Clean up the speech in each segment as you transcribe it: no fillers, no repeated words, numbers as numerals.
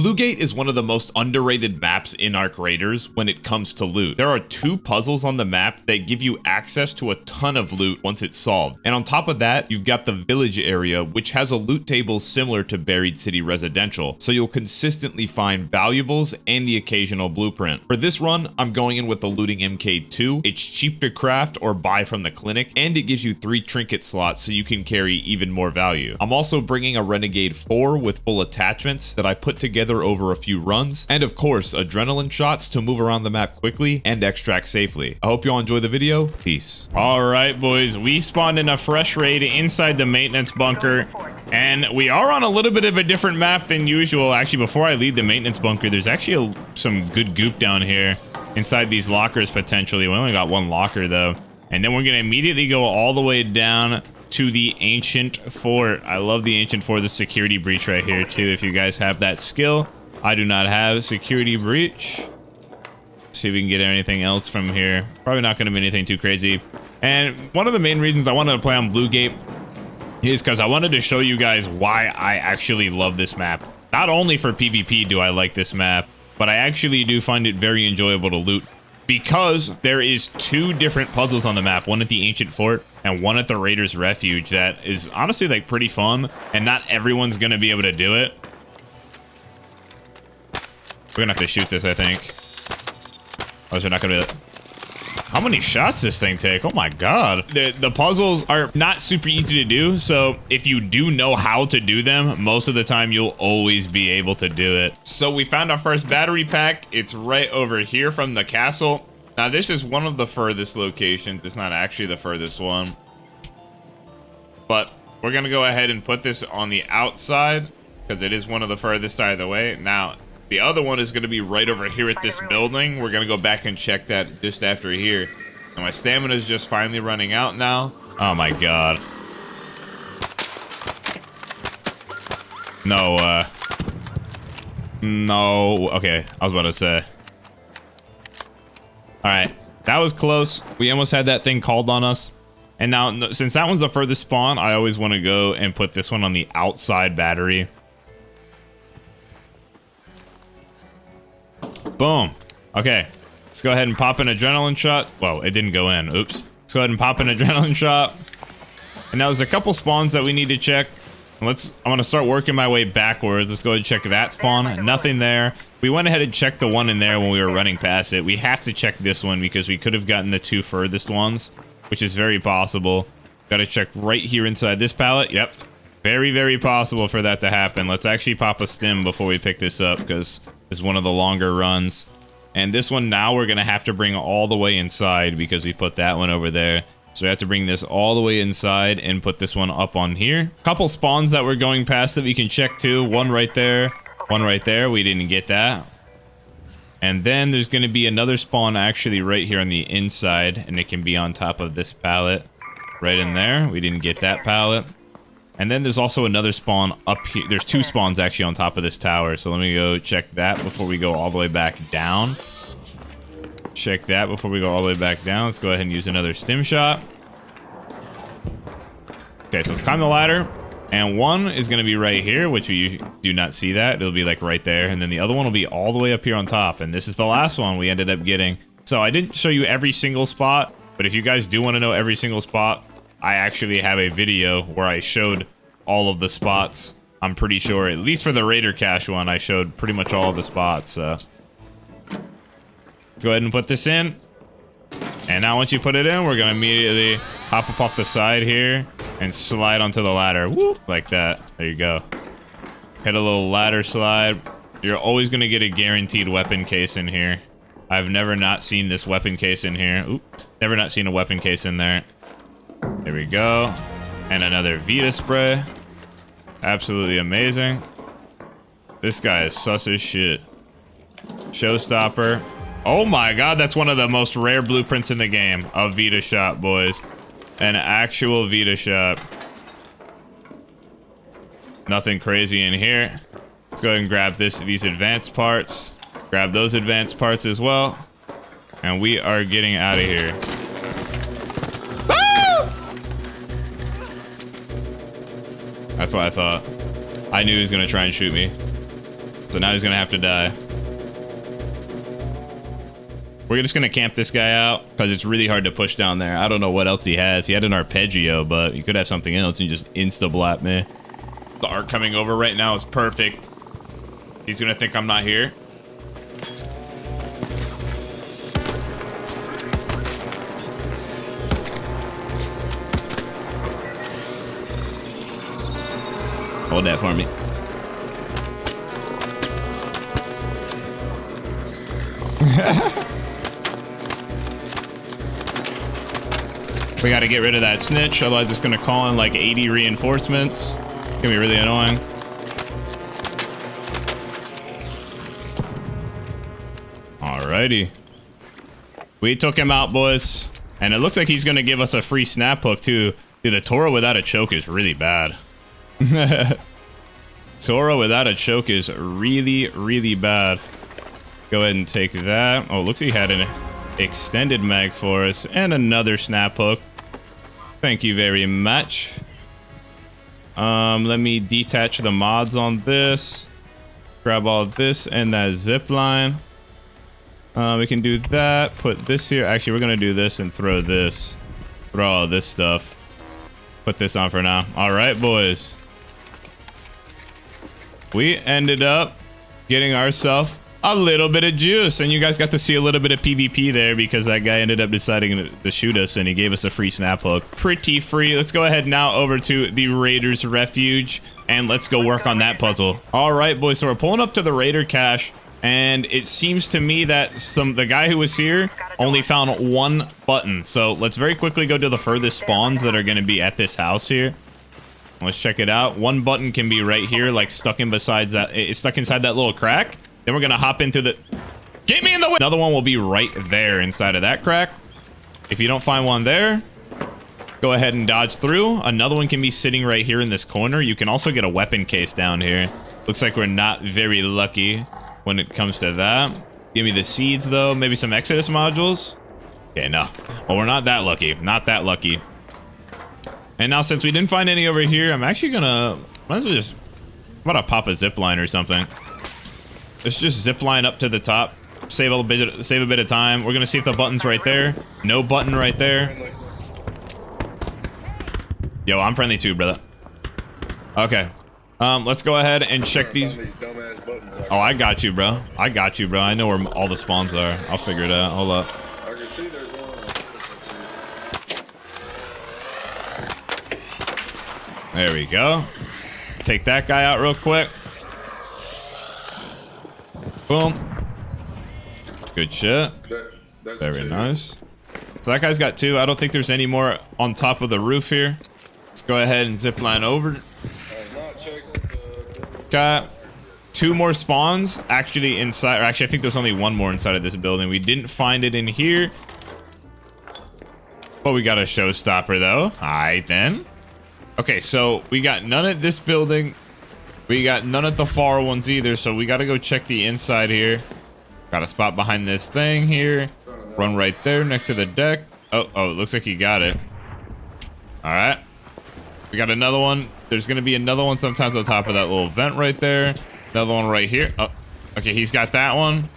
Blue Gate is one of the most underrated maps in Arc Raiders when it comes to loot. There are 2 puzzles on the map that give you access to a ton of loot once it's solved. And on top of that, you've got the village area, which has a loot table similar to Buried City Residential. So you'll consistently find valuables and the occasional blueprint. For this run, I'm going in with the Looting MK2. It's cheap to craft or buy from the clinic, and it gives you 3 trinket slots so you can carry even more value. I'm also bringing a Renegade 4 with full attachments that I put together over a few runs, and of course adrenaline shots to move around the map quickly and extract safely. I hope you all enjoy the video. Peace. All right, boys, we spawned in a fresh raid inside the maintenance bunker, and we are on a little bit of a different map than usual. Actually, before I leave the maintenance bunker, there's actually some good goop down here inside these lockers potentially. We only got 1 locker though, and then we're gonna immediately go all the way down to the ancient fort. I love the ancient fort, the security breach right here too, if you guys have that skill. I do not have security breach. See if we can get anything else from here. Probably not going to be anything too crazy. And one of the main reasons I wanted to play on Blue Gate is because I wanted to show you guys why I actually love this map. Not only for PvP do I like this map, but I actually do find it very enjoyable to loot, because there is 2 different puzzles on the map, one at the ancient fort and one at the Raiders Refuge, that is honestly like pretty fun, and not everyone's gonna be able to do it. We're gonna have to shoot this, I think. Oh, so not gonna be able to... How many shots this thing take? Oh my god. The puzzles are not super easy to do, so if you do know how to do them, most of the time you'll always be able to do it. So we found our first battery pack. It's right over here from the castle. Now this is one of the furthest locations. It's not actually the furthest one, but we're gonna go ahead and put this on the outside because it is one of the furthest either way. Now the other one is gonna be right over here at this building. We're gonna go back and check that just after here. And my stamina is just finally running out now. Oh my god. No, no, okay, I was about to say. All right, that was close. We almost had that thing called on us. And now, since that one's the furthest spawn, I always want to go and put this one on the outside battery. Boom. Okay, let's go ahead and pop an adrenaline shot. Well, it didn't go in. Oops. Let's go ahead and pop an adrenaline shot. And now there's a couple spawns that we need to check. I'm gonna start working my way backwards. Let's go ahead and check that spawn. Nothing there. We went ahead and checked the one in there when we were running past it. We have to check this one because we could have gotten the 2 furthest ones, which is very possible. Gotta check right here inside this pallet. Yep. Very, very possible for that to happen. Let's actually pop a stim before we pick this up because this is one of the longer runs. And this one now we're gonna have to bring all the way inside because we put that one over there. So we have to bring this all the way inside and put this one up on here. Couple spawns that we're going past that we can check too. One right there, one right there. We didn't get that. And then there's going to be another spawn actually right here on the inside, and it can be on top of this pallet right in there. We didn't get that pallet. And then there's also another spawn up here. There's 2 spawns actually on top of this tower. So let me go check that before we go all the way back down. Check that before we go all the way back down. Let's go ahead and use another stim shot. Okay, so let's climb the ladder. And one is going to be right here, which we do not see that. It'll be like right there. And then the other one will be all the way up here on top. And this is the last one we ended up getting. So I didn't show you every single spot, but if you guys do want to know every single spot, I actually have a video where I showed all of the spots. I'm pretty sure, at least for the Raider Cache one, I showed pretty much all of the spots. So let's go ahead and put this in. And now once you put it in, we're going to immediately hop up off the side here and slide onto the ladder. Whoop, like that. There you go. Hit a little ladder slide. You're always going to get a guaranteed weapon case in here. I've never not seen this weapon case in here. Oop, never not seen a weapon case in there. There we go. And another Vita spray. Absolutely amazing. This guy is sus as shit. Showstopper. Oh my god, that's one of the most rare blueprints in the game. A Vita shot, boys. An actual Vita shot. Nothing crazy in here. Let's go ahead and grab these advanced parts. Grab those advanced parts as well. And we are getting out of here. That's what I thought. I knew he was gonna try and shoot me. So now he's gonna have to die. We're just gonna camp this guy out because it's really hard to push down there. I don't know what else he has. He had an arpeggio, but he could have something else and just insta-blap me. The arc coming over right now is perfect. He's gonna think I'm not here. Hold that for me. We gotta get rid of that snitch, otherwise it's gonna call in like 80 reinforcements. It's gonna be really annoying. Alrighty. We took him out, boys. And it looks like he's gonna give us a free snap hook too. Dude, the Toro without a choke is really bad. Toro without a choke is really, really bad. Go ahead and take that. Oh, looks like he had an extended mag for us and another snap hook. Thank you very much. Let me detach the mods on this. Grab all this and that zip line. We can do that. Put this here. Actually, we're gonna do this and throw this. Throw all this stuff. Put this on for now. All right, boys. We ended up getting ourselves a little bit of juice, and you guys got to see a little bit of PvP there because that guy ended up deciding to shoot us, and he gave us a free snap hook. Pretty free. Let's go ahead now over to the Raiders Refuge, and let's go work on that puzzle. All right, boys. So we're pulling up to the Raider cache, and it seems to me that the guy who was here only found one button. So let's very quickly go to the furthest spawns that are going to be at this house here. Let's check it out. One button can be right here, like stuck in besides that. It's stuck inside that little crack. Then we're gonna hop into the. Get me in the way. Another one will be right there inside of that crack. If you don't find one there, go ahead and dodge through. Another one can be sitting right here in this corner. You can also get a weapon case down here. Looks like we're not very lucky when it comes to that. Give me the seeds though. Maybe some Exodus modules. Okay, no. Well, we're not that lucky. Not that lucky. And now since we didn't find any over here, I'm actually gonna, might as well just, I'm about to pop a zip line or something. Let's just zip line up to the top, save a bit of time. We're gonna see if the button's right there. No button right there. Yo, I'm friendly too, brother. Okay, let's go ahead and check these. Oh, I got you, bro. I got you, bro. I know where all the spawns are. I'll figure it out. Hold up. There we go. Take that guy out real quick. Boom. Good shit. Very nice. So that guy's got two. I don't think there's any more on top of the roof here. Let's go ahead and zip line over. Got two more spawns actually inside. Or actually, I think there's only one more inside of this building. We didn't find it in here. But we got a showstopper though. Alright then. Okay, so we got none at this building. We got none at the far ones either, so we gotta go check the inside here. Got a spot behind this thing here. Run right there next to the deck. Oh, it looks like he got it. Alright. We got another one. There's gonna be another one sometimes on top of that little vent right there. Another one right here. Oh, okay, he's got that one.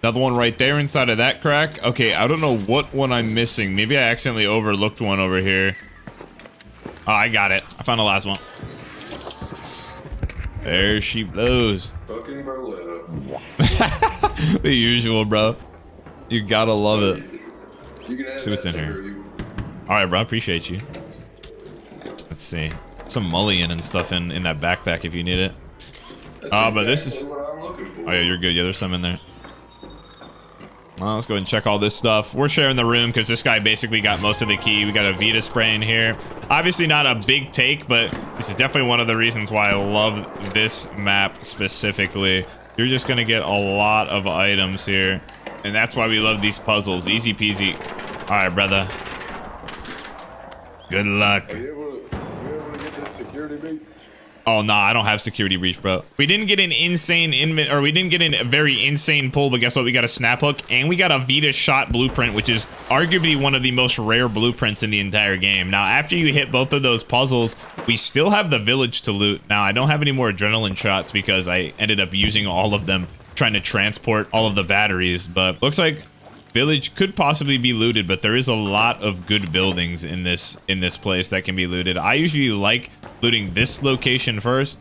Another one right there inside of that crack. Okay, I don't know what one I'm missing. Maybe I accidentally overlooked one over here. Oh, I got it. I found the last one. There she blows. Fucking Berletta. The usual, bro. You gotta love it. You can See what's in here. Alright, bro. Appreciate you. Let's see. Some mullion and stuff in that backpack if you need it. Oh, but this is... Oh, yeah, you're good. Yeah, there's some in there. Well, let's go ahead and check all this stuff. We're sharing the room because this guy basically got most of the key. We got a Vita spray in here. Obviously not a big take, but this is definitely one of the reasons why I love this map specifically. You're just going to get a lot of items here. And that's why we love these puzzles. Easy peasy. All right, brother. Good luck. Are you able to get this security beat? Oh, nah, I don't have security breach, bro. We didn't get an insane we didn't get a very insane pull, but guess what? We got a snap hook and we got a Vita shot blueprint, which is arguably one of the most rare blueprints in the entire game. Now, after you hit both of those puzzles, we still have the village to loot. Now, I don't have any more adrenaline shots because I ended up using all of them trying to transport all of the batteries, but looks like village could possibly be looted, but there is a lot of good buildings in this place that can be looted. I usually like looting this location first,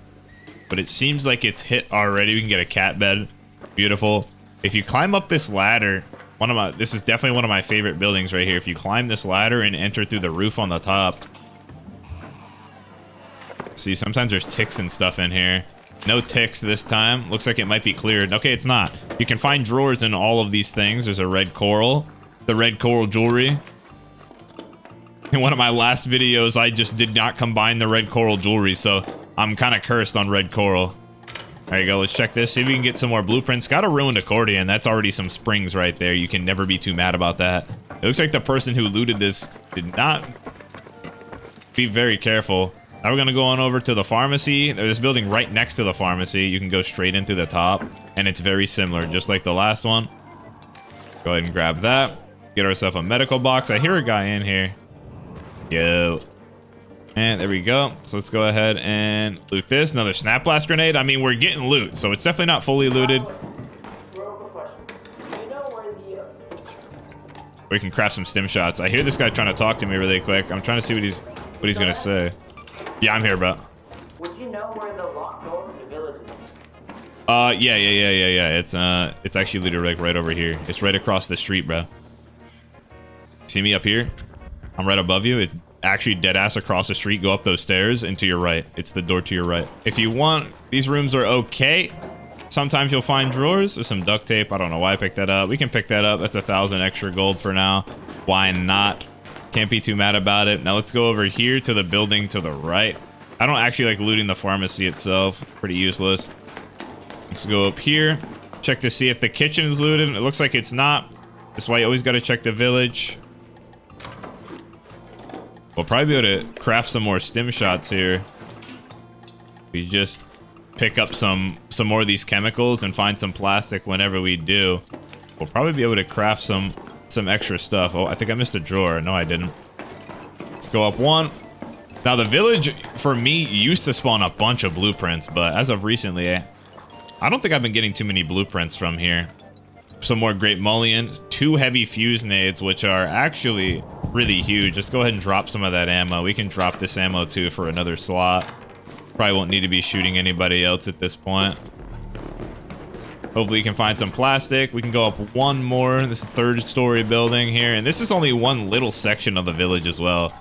but it seems like it's hit already. We can get a cat bed. Beautiful. If you climb up this ladder, this is definitely one of my favorite buildings right here. If you climb this ladder and enter through the roof on the top. See, sometimes there's ticks and stuff in here. No ticks this time. Looks like it might be cleared. Okay, it's not. You can find drawers in all of these things. There's a red coral. The red coral jewelry. In one of my last videos, I just did not combine the red coral jewelry, so I'm kind of cursed on red coral. There you go. Let's check this. See if we can get some more blueprints. Got a ruined accordion. That's already some springs right there. You can never be too mad about that. It looks like the person who looted this did not be very careful. Now we're going to go on over to the pharmacy. There's this building right next to the pharmacy. You can go straight into the top, and it's very similar, just like the last one. Go ahead and grab that. Get ourselves a medical box. I hear a guy in here. Yo. And there we go. So let's go ahead and loot this. Another snap blast grenade. I mean, we're getting loot, so it's definitely not fully looted. We can craft some stim shots. I hear this guy trying to talk to me really quick. I'm trying to see what he's going to say. Yeah, I'm here, bro. Would you know where the locked door to the village is? Yeah. It's actually literally like right over here. It's right across the street, bro. See me up here? I'm right above you. It's actually dead ass across the street. Go up those stairs and to your right. It's the door to your right. If you want, these rooms are okay. Sometimes you'll find drawers or some duct tape. I don't know why I picked that up. We can pick that up. That's 1,000 extra gold for now. Why not? Can't be too mad about it. Now let's go over here to the building to the right. I don't actually like looting the pharmacy itself. Pretty useless. Let's go up here. Check to see if the kitchen is looted. It looks like it's not. That's why you always got to check the village. We'll probably be able to craft some more stim shots here. We just pick up some more of these chemicals and find some plastic whenever we do. We'll probably be able to craft some extra stuff. Oh, I think I missed a drawer. No, I didn't. Let's go up one. Now, the village, for me, used to spawn a bunch of blueprints, but as of recently, I don't think I've been getting too many blueprints from here. Some more Great Mullions, 2 heavy fuse nades, which are actually really huge. Let's go ahead and drop some of that ammo. We can drop this ammo, too, for another slot. Probably won't need to be shooting anybody else at this point. Hopefully you can find some plastic. We can go up one more. This 3rd-story building here. And this is only one little section of the village as well.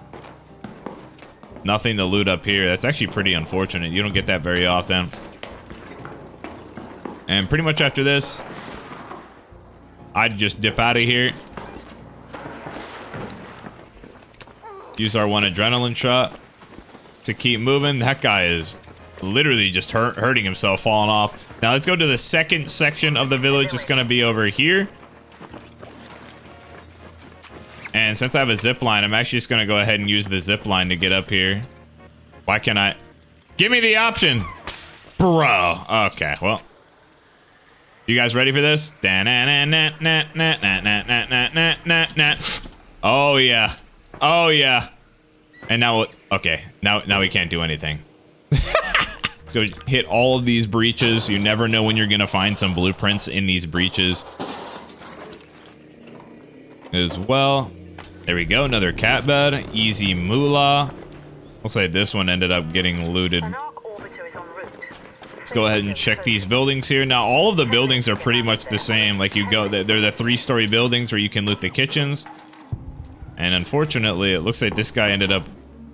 Nothing to loot up here. That's actually pretty unfortunate. You don't get that very often. And pretty much after this, I'd just dip out of here. Use our 1 adrenaline shot to keep moving. That guy is literally just hurting himself, falling off. Now let's go to the 2nd section of the village. It's gonna be over here. And since I have a zip line, I'm actually just gonna go ahead and use the zip line to get up here. Why can't I? Give me the option, bro. Okay, well, you guys ready for this? Oh yeah, oh yeah. And now, okay, now we can't do anything. Let's go hit all of these breaches. You never know when you're gonna find some blueprints in these breaches as well. There we go, another cat bed. Easy moolah. We'll say this one ended up getting looted. Let's go ahead and check these buildings here. Now, all of the buildings are pretty much the same. Like, you go, they're the 3-story buildings where you can loot the kitchens. And unfortunately, it looks like this guy ended up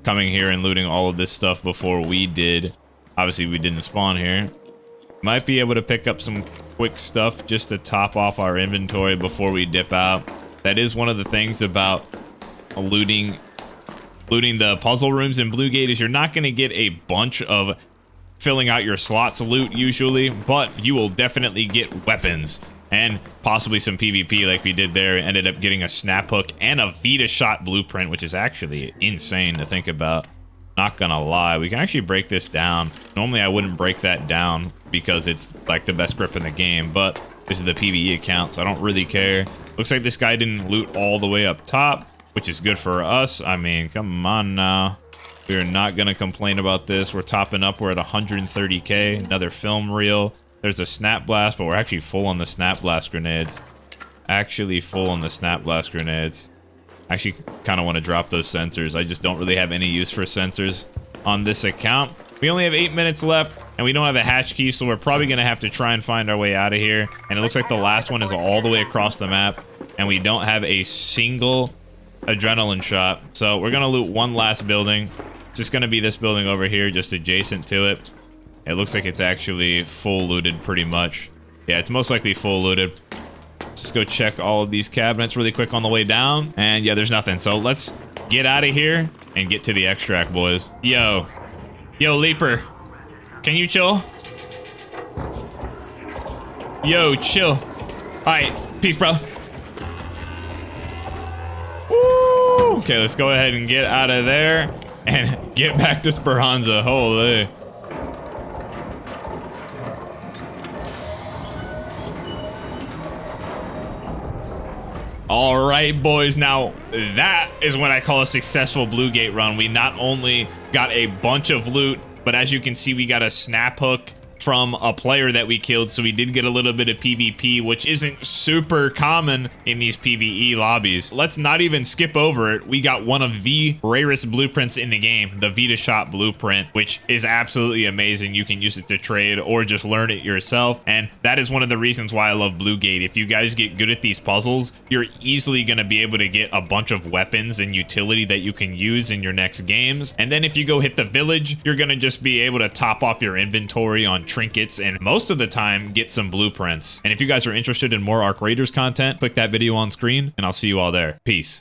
coming here and looting all of this stuff before we did. Obviously, we didn't spawn here. Might be able to pick up some quick stuff just to top off our inventory before we dip out. That is one of the things about looting the puzzle rooms in Bluegate is you're not going to get a bunch of filling out your slots loot usually, but you will definitely get weapons and possibly some PvP like we did there. Ended up getting a snap hook and a Vita shot blueprint, which is actually insane to think about. Not gonna lie, we can actually break this down. Normally I wouldn't break that down because it's like the best grip in the game, but this is the PvE account, so I don't really care. Looks like this guy didn't loot all the way up top, which is good for us. I mean, come on now. We're not gonna complain about this. We're topping up, we're at 130k, another film reel. There's a snap blast, but we're actually full on the snap blast grenades. Actually full on the snap blast grenades. Actually kind of want to drop those sensors. I just don't really have any use for sensors on this account. We only have 8 minutes left, and we don't have a hatch key, so we're probably going to have to try and find our way out of here. And it looks like the last one is all the way across the map, and we don't have a single adrenaline shot. So we're going to loot one last building. It's just going to be this building over here, just adjacent to it. It looks like it's actually full looted pretty much. Yeah, it's most likely full looted. Just go check all of these cabinets really quick on the way down. And yeah, there's nothing. So let's get out of here and get to the extract, boys. Yo, Leaper, can you chill? Yo, chill. All right, peace, bro. Woo! Okay, let's go ahead and get out of there and get back to Speranza. Holy. All right, boys. Now, that is what I call a successful Blue Gate run. We not only got a bunch of loot, but as you can see, we got a snap hook from a player that we killed, so we did get a little bit of PvP, which isn't super common in these PvE lobbies. Let's not even skip over it. We got one of the rarest blueprints in the game, the Vita Shot blueprint, which is absolutely amazing. You can use it to trade or just learn it yourself, and that is one of the reasons why I love Blue Gate. If you guys get good at these puzzles, you're easily going to be able to get a bunch of weapons and utility that you can use in your next games. And then if you go hit the village, you're going to just be able to top off your inventory on trinkets and most of the time get some blueprints. And if you guys are interested in more Arc Raiders content, click that video on screen and I'll see you all there. Peace.